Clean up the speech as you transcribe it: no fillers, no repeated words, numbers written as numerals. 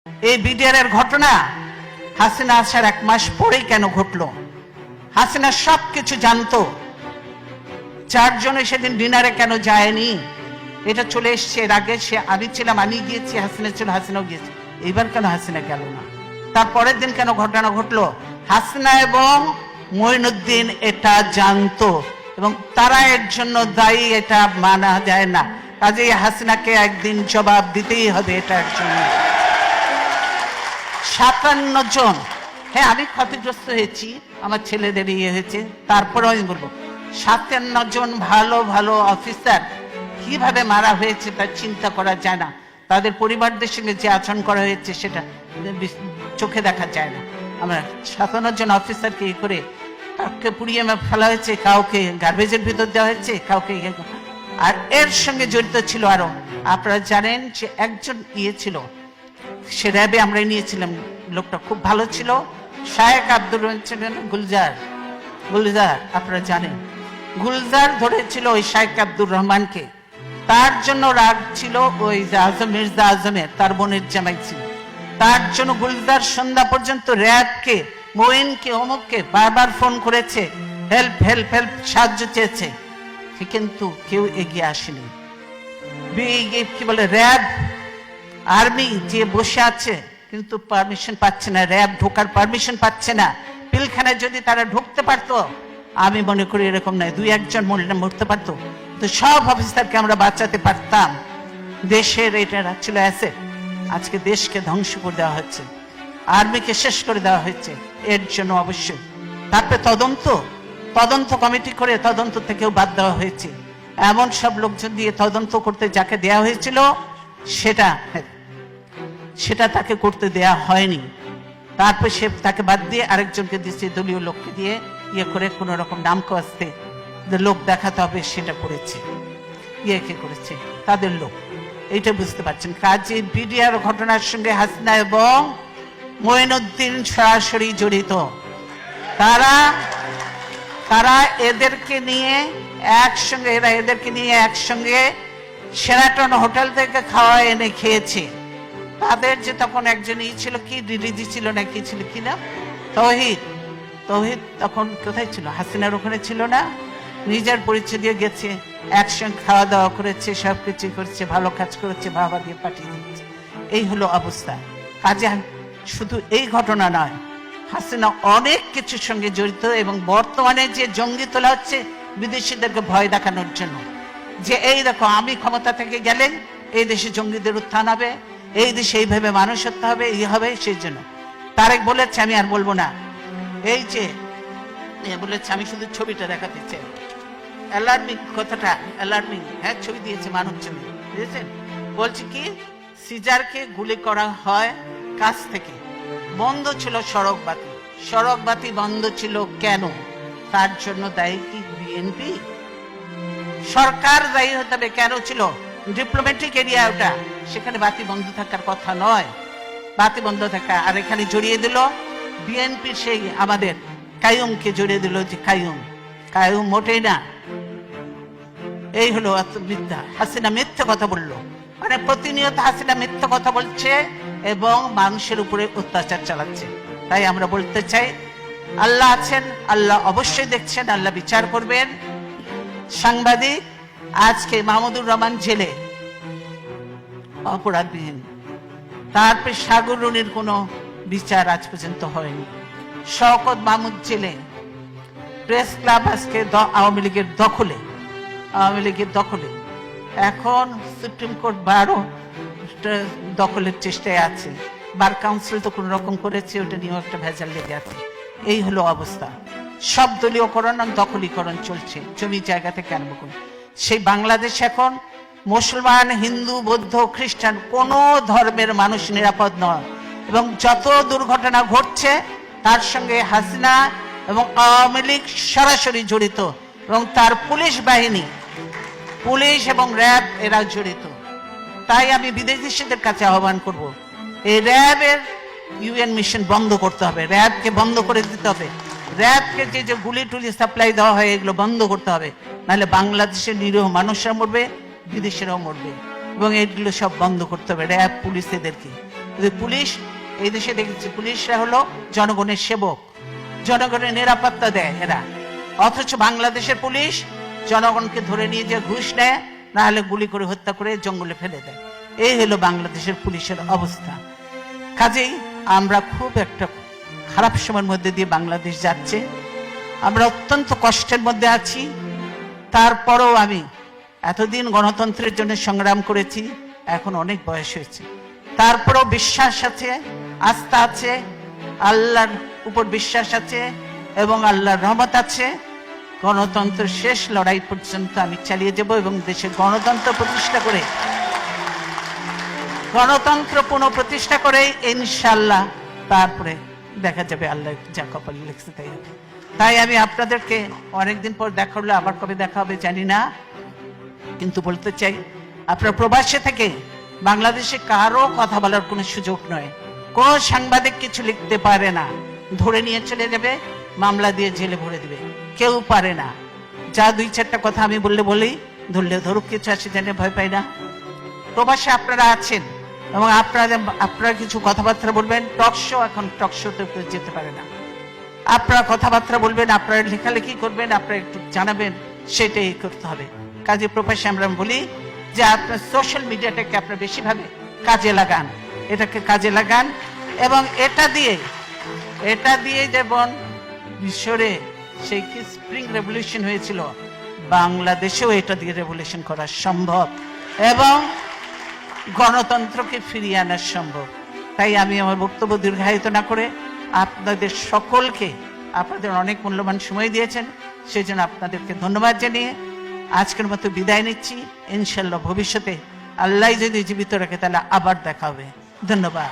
এই বিডিআর এর ঘটনা হাসিনা আসার 1 মাস পরেই কেন ঘটলো? হাসিনা সবকিছু জানতো। 4 জনে সেদিন ডিনারে কেন যায়নি? এটা চলে এসছে। এর আগে আমি ছিলাম, আমি গিয়েছি, হাসিনা ছিল, হাসিনাও গিয়েছে। এইবার কেন হাসিনা গেল না? তারপরের দিন কেন ঘটনা ঘটলো? হাসিনা এবং মঈনুদ্দিন এটা জানতো এবং তারা এর জন্য দায়ী, এটা মানা যায় না। কাজেই হাসিনাকে একদিন জবাব দিতেই হবে এটার জন্য। 57 জন, হ্যাঁ আমি ক্ষতিগ্রস্ত হয়েছি, আমার ছেলেদের ইয়ে হয়েছে, তারপরেও আমি বলবো 57 জন ভালো ভালো অফিসার কিভাবে মারা হয়েছে তা চিন্তা করা যায় না। তাদের পরিবারদের সঙ্গে যে আচরণ করা হয়েছে সেটা চোখে দেখা যায় না। আমরা 57 জন অফিসারকে ই করে কাউকে পুড়িয়ে ফেলা হয়েছে, কাউকে গার্বেজের ভিতর দেওয়া হয়েছে, কাউকে, আর এর সঙ্গে জড়িত ছিল আরো। আপনারা জানেন যে একজন ইয়ে ছিল, সে র্যাবে আমরা নিয়েছিলাম, লোকটা খুব ভালো ছিল, শায়েক আব্দুর রহমান গুলজার, আপনারা জানেন গুলজার ধরেছিল ওই শায়েক আব্দুর রহমানকে। তার জন্য রাগ ছিল ওই মির্জা আজমের, তার বোনের জামাই ছিল। তার জন্য গুলজার সন্ধ্যা পর্যন্ত র্যাবকে, মোইনকে, অমুককে বারবার ফোন করেছে, হেল্প হেল্প হেল্প, সাহায্য চেয়েছে, কিন্তু কেউ এগিয়ে আসেনি। কি বলে, র্যাব আর্মি যে বসে আছে কিন্তু পারমিশন পাচ্ছে না, র্যাব ঢোকার পারমিশন পাচ্ছে না। পিলখানায় যদি তারা ঢুকতে পারতো, আমি মনে করি এরকম নয়, 2-1 জন মরতে পারতো, তো সব অফিসারকে আমরা বাঁচাতে পারতাম। দেশের এটা ছিল অ্যাসেট, আজকে দেশকে ধ্বংস করে দেওয়া হচ্ছে, আর্মিকে শেষ করে দেওয়া হয়েছে। এর জন্য অবশ্যই তারপরে তদন্ত কমিটি করে তদন্ত থেকেও বাদ দেওয়া হয়েছে। এমন সব লোকজন দিয়ে তদন্ত করতে যাকে দেওয়া হয়েছিল সেটা তাকে করতে দেয়া হয়নি। তারপর সে তাকে বাদ দিয়ে আরেকজনকে দিচ্ছে, দলীয় লোককে দিয়ে ইয়ে করে কোন রকম নাম কাস্তে লোক দেখাতে হবে, সেটা করেছে, কে করেছে তাদের লোক। এইটা বুঝতে পারছেন। কাজে বিডিআর ঘটনার সঙ্গে হাসিনা এবং মঈনুদ্দিন সরাসরি জড়িত। তারা এদেরকে নিয়ে একসঙ্গে শেরাটন হোটেল থেকে খাওয়া এনে খেয়েছে। তাদের যে তখন একজন ছিল, কি ডিডিজি ছিল না কি ছিল, কি নাম, তৌহিদ তখন কোথায় ছিল? হাসিনার ওখানে ছিল না? নিজের পরিচয় দিয়ে গেছে, একসঙ্গে খাওয়া দাওয়া করেছে, সবকিছু করেছে, ভালো কাজ করেছে, বাবা দিয়ে পাঠিয়ে দিচ্ছে। এই হলো অবস্থা। কাজে শুধু এই ঘটনা নয়, হাসিনা অনেক কিছুর সঙ্গে জড়িত। এবং বর্তমানে যে জঙ্গি তোলা হচ্ছে বিদেশিদেরকে ভয় দেখানোর জন্য, যে এই দেখো আমি ক্ষমতা থেকে গেলেন এই দেশে জঙ্গিদের উত্থান হবে, এই দেশে এইভাবে মানুষ হতে হবে, এই হবে। সেই জন্য তারেক বলেছে, আমি আর বলবো না, এই যে বলেছে, আমি শুধু ছবিটা দেখাতে চাই, অ্যালার্মিং কথাটা, অ্যালার্মিং, হ্যাঁ ছবি দিয়েছে, মানব ছবি, বুঝেছেন? বলছে কি, সিজারকে গুলি করা হয় কাছ থেকে, বন্ধ ছিল সড়ক বাতি বন্ধ ছিল কেন? তার জন্য দায়ী কি বিএনপি? সরকার দায়ী হতে হবে। কেন ছিল? ডিপ্লোম্যাটিক এরিয়া ওটা, সেখানে বাতি বন্ধ থাকার কথা নয়, বাতি বন্ধ থাকা। আর এখানে জড়িয়ে দিল বিএনপি, সেই আমাদের কাইয়ুমকে জড়িয়ে দিল, যে কাইয়ুম মোটেই না। এই হলো মিথ্যা। হাসিনা মিথ্যা কথা বললো, মানে প্রতিনিয়ত হাসিনা মিথ্যা কথা বলছে এবং মানুষের উপরে অত্যাচার চালাচ্ছে। তাই আমরা বলতে চাই, আল্লাহ আছেন, আল্লাহ অবশ্যই দেখছেন, আল্লাহ বিচার করবেন। সাংবাদিক আজকে মাহমুদুর রহমান জেলে অপরাধবিহীন, তারপর সাগর রুনির কোনো বিচার আজ পর্যন্ত হয়নি। শওকত মাহমুদ জেলে, প্রেস ক্লাব আজকে আওয়ামী লীগের দখলে। এখন সুপ্রিম কোর্ট বারও দখলের চেষ্টায় আছে, বার কাউন্সিল তো কোন রকম করেছে, ওটা নিয়েও একটা ভেজাল লেগে আছে। এই হলো অবস্থা। সব দলীয়করণ, দখলীকরণ চলছে, জমি জায়গা থেকে আরম্ভ করে। সেই বাংলাদেশ এখন মুসলমান, হিন্দু, বৌদ্ধ, খ্রিস্টান কোন ধর্মের মানুষ নিরাপদ নয়। এবং যত দুর্ঘটনা ঘটছে তার সঙ্গে হাসিনা এবং আওয়ামী লীগ সরাসরি জড়িত, এবং তার পুলিশ বাহিনী, পুলিশ এবং র্যাব এরা জড়িত। তাই আমি বিদেশিদের কাছে আহ্বান করব, এই র্যাবের ইউএন মিশন বন্ধ করতে হবে, র্যাবকে বন্ধ করে দিতে হবে। র্যাবকে যে গুলি টুলি সাপ্লাই দেওয়া হয় এগুলো বন্ধ করতে হবে, নাহলে বাংলাদেশের নিরীহ মানুষরা মরবে, বিদেশেরাও মরবে। এবং এগুলো সব বন্ধ করতে হবে, র্যাব পুলিশ এদেরকে। পুলিশ এই দেশে দেখেছি, পুলিশরা হলো জনগণের সেবক, জনগণের নিরাপত্তা দেয় এরা। অথচ বাংলাদেশের পুলিশ জনগণকে ধরে নিয়ে যে ঘুষ নেয়, না হলে গুলি করে হত্যা করে জঙ্গলে ফেলে দেয়। এই হলো বাংলাদেশের পুলিশের অবস্থা। কাজেই আমরা খুব একটা খারাপ সময়ের মধ্যে দিয়ে বাংলাদেশ যাচ্ছে। আমরা অত্যন্ত কষ্টের মধ্যে আছি। তারপরেও আমি এতদিন গণতন্ত্রের জন্য সংগ্রাম করেছি, এখন অনেক বয়স হয়েছে, তারপরেও বিশ্বাস আছে, আস্থা আছে, আল্লাহর উপর বিশ্বাস আছে এবং আল্লাহর রহমত আছে। গণতন্ত্রের শেষ লড়াই পর্যন্ত আমি চালিয়ে যাব এবং দেশে গণতন্ত্র প্রতিষ্ঠা করে, গণতন্ত্র পুনঃপ্রতিষ্ঠা করে ইনশাআল্লাহ তারপরে দেখা যাবে আল্লাহ যা কপালে লিখছে তাই হবে। তাই আমি আপনাদেরকে অনেকদিন পর দেখা হলো, আবার কবে দেখা হবে জানি না, কিন্তু বলতে চাই আপনার প্রবাসে থেকে বাংলাদেশে কারো কথা বলার কোনো সুযোগ নয়। কোন সাংবাদিক কিছু লিখতে পারে না, ধরে নিয়ে চলে যাবে, মামলা দিয়ে জেলে ভরে দিবে, কেউ পারে না। যা দুই চারটা কথা আমি বলি, ধরলে ধরুক, কিছু আসে জানে ভয় পাই না। প্রবাসে আপনারা আছেন এবং আপনারা কিছু কথাবার্তা বলবেন, টকশো, এখন টকশোতে যেতে পারে না, আপনারা কথাবার্তা বলবেন, আপনারা লেখালেখি করবেন, আপনারা একটু জানাবেন, সেটাই করতে হবে। কাজে প্রবাসে আমরা বলি যে আপনার সোশ্যাল মিডিয়াটাকে আপনার বেশিভাবে কাজে লাগান, এটাকে কাজে লাগান এবং এটা দিয়ে যেমন মিশরে সেই কি স্প্রিং রেভলিউশন হয়েছিল, বাংলাদেশেও এটা দিয়ে রেভলিউশন করা সম্ভব এবং গণতন্ত্রকে ফিরিয়ে আনা সম্ভব। তাই আমি আমার বক্তব্য দীর্ঘায়িত না করে আপনাদের সকলকে, আপনাদের অনেক মূল্যবান সময় দিয়েছেন, সেই জন্য আপনাদেরকে ধন্যবাদ জানিয়ে আজকের মতো বিদায় নিচ্ছি। ইনশাআল্লাহ ভবিষ্যতে আল্লাহ যদি জীবিত রাখে তাহলে আবার দেখা হবে। ধন্যবাদ।